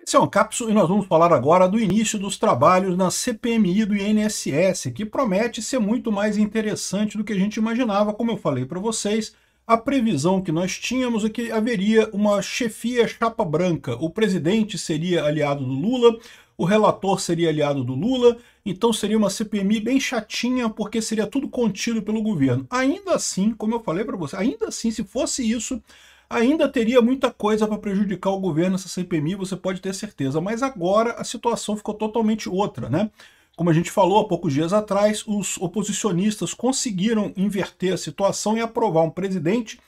Esse é uma cápsula e nós vamos falar agora do início dos trabalhos na CPMI do INSS, que promete ser muito mais interessante do que a gente imaginava. Como eu falei para vocês, a previsão que nós tínhamos é que haveria uma chefia chapa branca. O presidente seria aliado do Lula, o relator seria aliado do Lula, então seria uma CPMI bem chatinha, porque seria tudo contido pelo governo. Ainda assim, como eu falei para você, ainda assim, se fosse isso, ainda teria muita coisa para prejudicar o governo nessa CPMI, você pode ter certeza. Mas agora a situação ficou totalmente outra, né? Como a gente falou há poucos dias atrás, os oposicionistas conseguiram inverter a situação e aprovar um presidente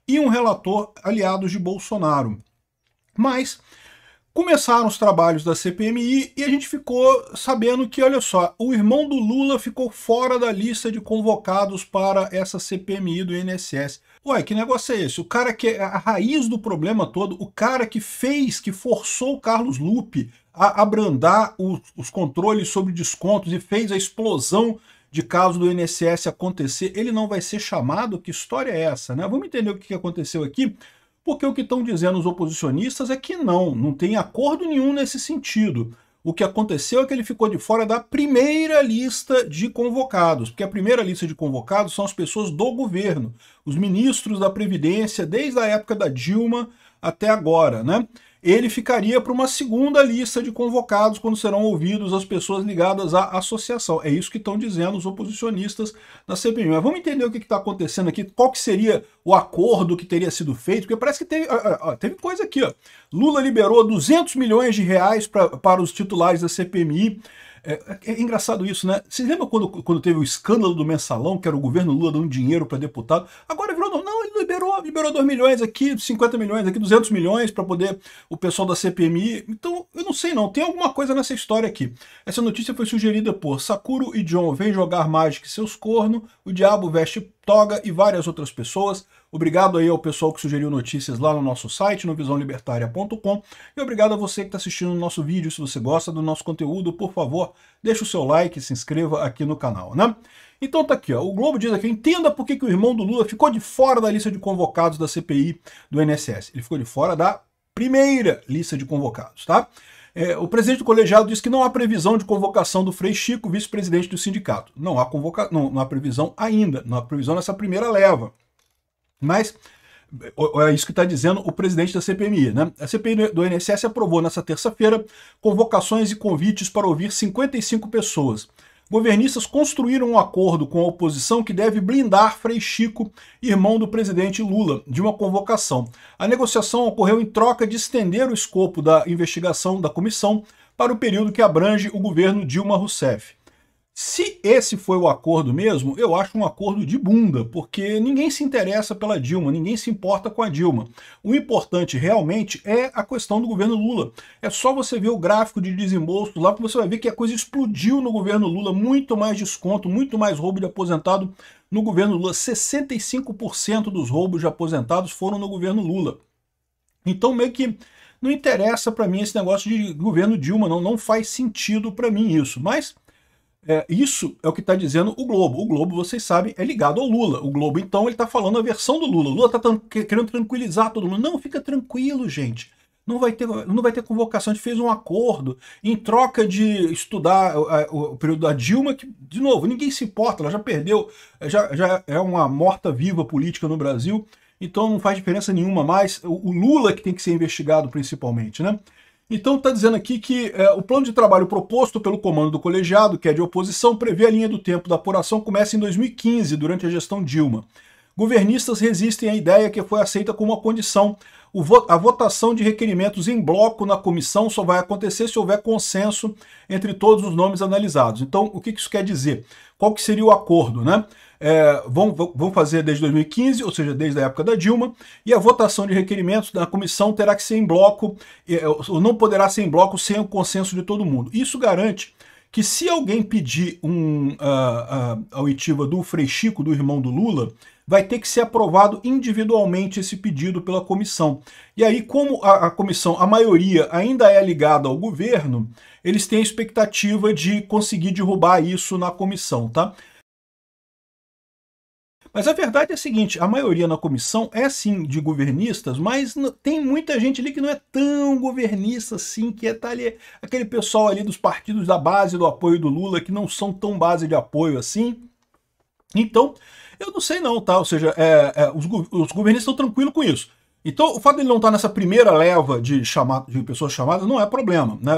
e um relator aliados de Bolsonaro. Mas começaram os trabalhos da CPMI e a gente ficou sabendo que, olha só, o irmão do Lula ficou fora da lista de convocados para essa CPMI do INSS. Ué, que negócio é esse? O cara que é a raiz do problema todo, o cara que forçou o Carlos Lupe a abrandar os controles sobre descontos e fez a explosão de casos do INSS acontecer, ele não vai ser chamado? Que história é essa, né? Vamos entender o que aconteceu aqui? Porque o que estão dizendo os oposicionistas é que não tem acordo nenhum nesse sentido. O que aconteceu é que ele ficou de fora da primeira lista de convocados, porque a primeira lista de convocados são as pessoas do governo, os ministros da Previdência, desde a época da Dilma até agora, né? Ele ficaria para uma segunda lista de convocados quando serão ouvidos as pessoas ligadas à associação. É isso que estão dizendo os oposicionistas na CPMI. Mas vamos entender o que está acontecendo aqui, qual que seria o acordo que teria sido feito, porque parece que teve coisa aqui, ó. Lula liberou 200 milhões de reais para os titulares da CPMI. É engraçado isso, né? Você lembra quando teve o escândalo do Mensalão, que era o governo Lula dando dinheiro para deputado? Agora virou, não, ele liberou 2 milhões aqui, 50 milhões aqui, 200 milhões para poder o pessoal da CPMI. Então, eu não sei não, tem alguma coisa nessa história aqui. Essa notícia foi sugerida por Sakuro e John Vem Jogar Magic Seus Corno, O Diabo Veste Toga e várias outras pessoas. Obrigado aí ao pessoal que sugeriu notícias lá no nosso site, no visãolibertaria.com, e obrigado a você que está assistindo o nosso vídeo. Se você gosta do nosso conteúdo, por favor, deixa o seu like e se inscreva aqui no canal, né? Então tá aqui, ó, o Globo diz aqui, entenda por que o irmão do Lula ficou de fora da lista de convocados da CPI do INSS. Ele ficou de fora da primeira lista de convocados, tá? O presidente do colegiado diz que não há previsão de convocação do Frei Chico, vice-presidente do sindicato. Não há previsão ainda, não há previsão nessa primeira leva. Mas é isso que está dizendo o presidente da CPMI, né? A CPI do INSS aprovou nessa terça-feira convocações e convites para ouvir 55 pessoas. Governistas construíram um acordo com a oposição que deve blindar Frei Chico, irmão do presidente Lula, de uma convocação. A negociação ocorreu em troca de estender o escopo da investigação da comissão para o período que abrange o governo Dilma Rousseff. Se esse foi o acordo mesmo, eu acho um acordo de bunda, porque ninguém se interessa pela Dilma, ninguém se importa com a Dilma. O importante realmente é a questão do governo Lula. É só você ver o gráfico de desembolso lá que você vai ver que a coisa explodiu no governo Lula, muito mais desconto, muito mais roubo de aposentado no governo Lula. 65% dos roubos de aposentados foram no governo Lula. Então meio que não interessa para mim esse negócio de governo Dilma, não faz sentido para mim isso, mas isso é o que está dizendo o Globo. O Globo, vocês sabem, é ligado ao Lula. O Globo, então, ele está falando a versão do Lula. O Lula está querendo tranquilizar todo mundo. Não, fica tranquilo, gente. Não vai ter convocação. A gente fez um acordo em troca de estudar o período da Dilma, que, de novo, ninguém se importa. Ela já perdeu, já é uma morta-viva política no Brasil. Então não faz diferença nenhuma mais. O Lula que tem que ser investigado, principalmente, né? Então está dizendo aqui que o plano de trabalho proposto pelo comando do colegiado, que é de oposição, prevê a linha do tempo da apuração começa em 2015, durante a gestão Dilma. Governistas resistem à ideia que foi aceita como uma condição. A votação de requerimentos em bloco na comissão só vai acontecer se houver consenso entre todos os nomes analisados. Então, o que isso quer dizer? Qual que seria o acordo, né? Vão fazer desde 2015, ou seja, desde a época da Dilma, e a votação de requerimentos da comissão terá que ser em bloco, ou não poderá ser em bloco sem o consenso de todo mundo. Isso garante que se alguém pedir a oitiva do Frei Chico, do irmão do Lula, vai ter que ser aprovado individualmente esse pedido pela comissão. E aí, como a comissão, a maioria ainda é ligada ao governo, eles têm a expectativa de conseguir derrubar isso na comissão, tá? Mas a verdade é a seguinte, a maioria na comissão é sim de governistas, mas tem muita gente ali que não é tão governista assim, que tá ali, aquele pessoal ali dos partidos da base do apoio do Lula, que não são tão base de apoio assim. Então, eu não sei não, tá? Ou seja, os governistas estão tranquilos com isso. Então, o fato de ele não estar nessa primeira leva de pessoas chamadas não é problema, né?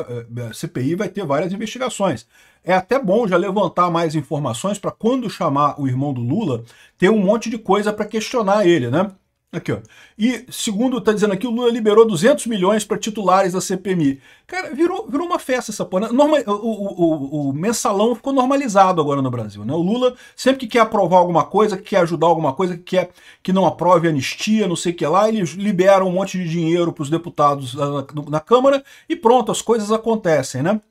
A CPI vai ter várias investigações. É até bom já levantar mais informações para quando chamar o irmão do Lula, ter um monte de coisa para questionar ele, né? Aqui, ó. E, segundo está dizendo aqui, o Lula liberou 200 milhões para titulares da CPMI. Cara, virou uma festa essa porra. O mensalão ficou normalizado agora no Brasil, né? O Lula, sempre que quer aprovar alguma coisa, que quer ajudar alguma coisa, que quer que não aprove anistia, não sei o que lá, ele libera um monte de dinheiro para os deputados na Câmara e pronto, as coisas acontecem, né?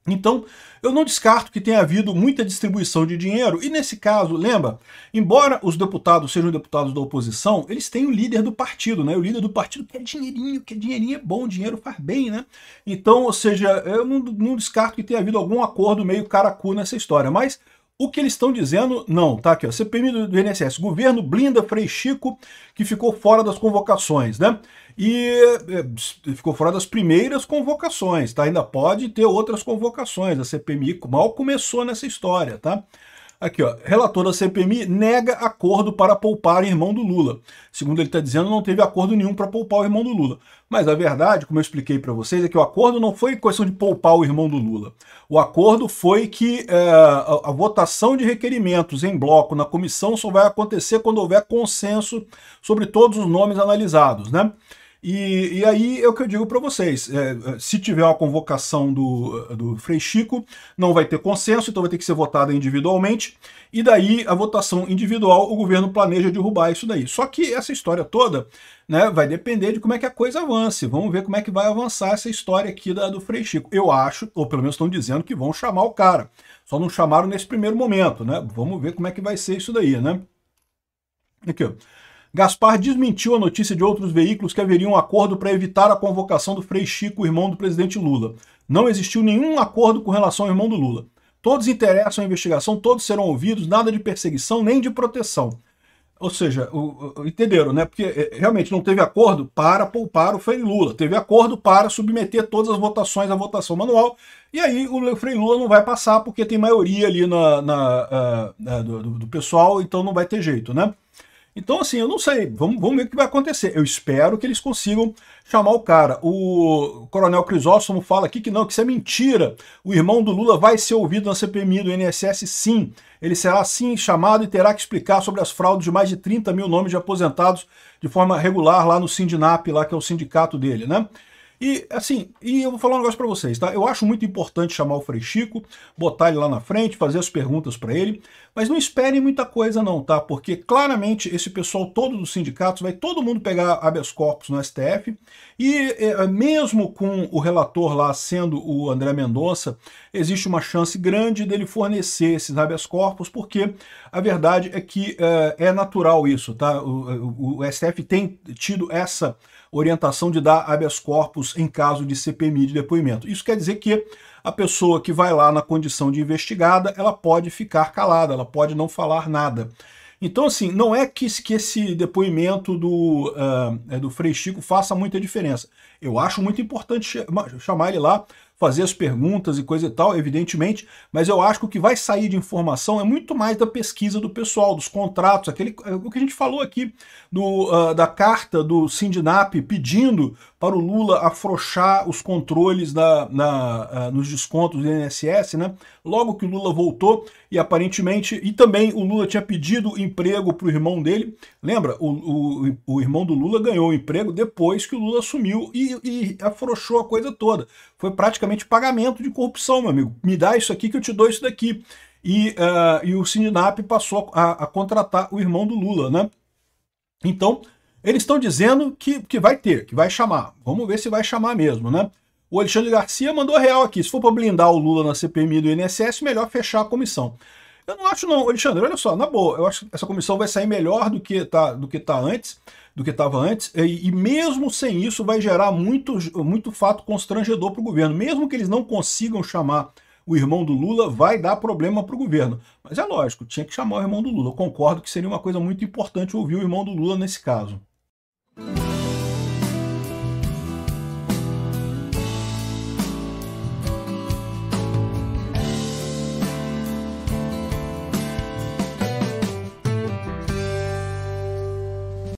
Então, eu não descarto que tenha havido muita distribuição de dinheiro, e nesse caso, lembra, embora os deputados sejam deputados da oposição, eles têm o líder do partido, né? O líder do partido quer dinheirinho é bom, dinheiro faz bem, né? Então, ou seja, eu não descarto que tenha havido algum acordo meio caracu nessa história, mas o que eles estão dizendo, não, tá aqui, ó, CPMI do INSS, governo blinda Frei Chico, que ficou fora das convocações, né? E ficou fora das primeiras convocações, tá? Ainda pode ter outras convocações, a CPMI mal começou nessa história, tá? Aqui, ó, relator da CPMI nega acordo para poupar o irmão do Lula. Segundo ele está dizendo, não teve acordo nenhum para poupar o irmão do Lula. Mas a verdade, como eu expliquei para vocês, é que o acordo não foi questão de poupar o irmão do Lula. O acordo foi que a votação de requerimentos em bloco na comissão só vai acontecer quando houver consenso sobre todos os nomes analisados, né? E aí é o que eu digo para vocês, se tiver uma convocação do Frei Chico, não vai ter consenso, então vai ter que ser votada individualmente, e daí a votação individual, o governo planeja derrubar isso daí. Só que essa história toda, né, vai depender de como é que a coisa avance, vamos ver como é que vai avançar essa história aqui do Frei Chico. Eu acho, ou pelo menos estão dizendo que vão chamar o cara, só não chamaram nesse primeiro momento, né, vamos ver como é que vai ser isso daí, né. Aqui, ó. Gaspar desmentiu a notícia de outros veículos que haveria um acordo para evitar a convocação do Frei Chico, irmão do presidente Lula. Não existiu nenhum acordo com relação ao irmão do Lula. Todos interessam a investigação, todos serão ouvidos, nada de perseguição nem de proteção. Ou seja, entenderam, né? Porque realmente não teve acordo para poupar o Frei Lula, teve acordo para submeter todas as votações à votação manual, e aí o Frei Lula não vai passar porque tem maioria ali do pessoal, então não vai ter jeito, né? Então, assim, eu não sei, vamos ver o que vai acontecer. Eu espero que eles consigam chamar o cara. O Coronel Crisóstomo fala aqui que não, que isso é mentira. O irmão do Lula vai ser ouvido na CPMI do INSS, sim. Ele será, sim, chamado e terá que explicar sobre as fraudes de mais de 30 mil nomes de aposentados de forma regular lá no Sindinap, lá que é o sindicato dele, né? E, assim, eu vou falar um negócio para vocês, tá? Eu acho muito importante chamar o Frei Chico, botar ele lá na frente, fazer as perguntas para ele, mas não esperem muita coisa não, tá? Porque, claramente, esse pessoal todo dos sindicatos, vai todo mundo pegar habeas corpus no STF, e mesmo com o relator lá sendo o André Mendonça, existe uma chance grande dele fornecer esses habeas corpus, porque a verdade é que é natural isso, tá? O STF tem tido essa orientação de dar habeas corpus em caso de CPMI de depoimento. Isso quer dizer que a pessoa que vai lá na condição de investigada, ela pode ficar calada, ela pode não falar nada. Então, assim, não é que esse depoimento do Frei Chico faça muita diferença. Eu acho muito importante chamar ele lá, fazer as perguntas e coisa e tal, evidentemente, mas eu acho que o que vai sair de informação é muito mais da pesquisa do pessoal, dos contratos, o que a gente falou aqui da carta do Sindinap pedindo para o Lula afrouxar os controles nos descontos do INSS, né? Logo que o Lula voltou e aparentemente, e também o Lula tinha pedido emprego para o irmão dele, lembra? O irmão do Lula ganhou o emprego depois que o Lula assumiu e afrouxou a coisa toda. Foi praticamente pagamento de corrupção, meu amigo. Me dá isso aqui que eu te dou isso daqui. E o Sindinap passou a contratar o irmão do Lula, né? Então, eles estão dizendo que vai ter, que vai chamar. Vamos ver se vai chamar mesmo, né? O Alexandre Garcia mandou a real aqui. Se for para blindar o Lula na CPMI do INSS, melhor fechar a comissão. Eu não acho não, Alexandre, olha só, na boa, eu acho que essa comissão vai sair melhor do que estava antes, e mesmo sem isso vai gerar muito fato constrangedor para o governo. Mesmo que eles não consigam chamar o irmão do Lula vai dar problema para o governo. Mas é lógico, tinha que chamar o irmão do Lula. Eu concordo que seria uma coisa muito importante ouvir o irmão do Lula nesse caso.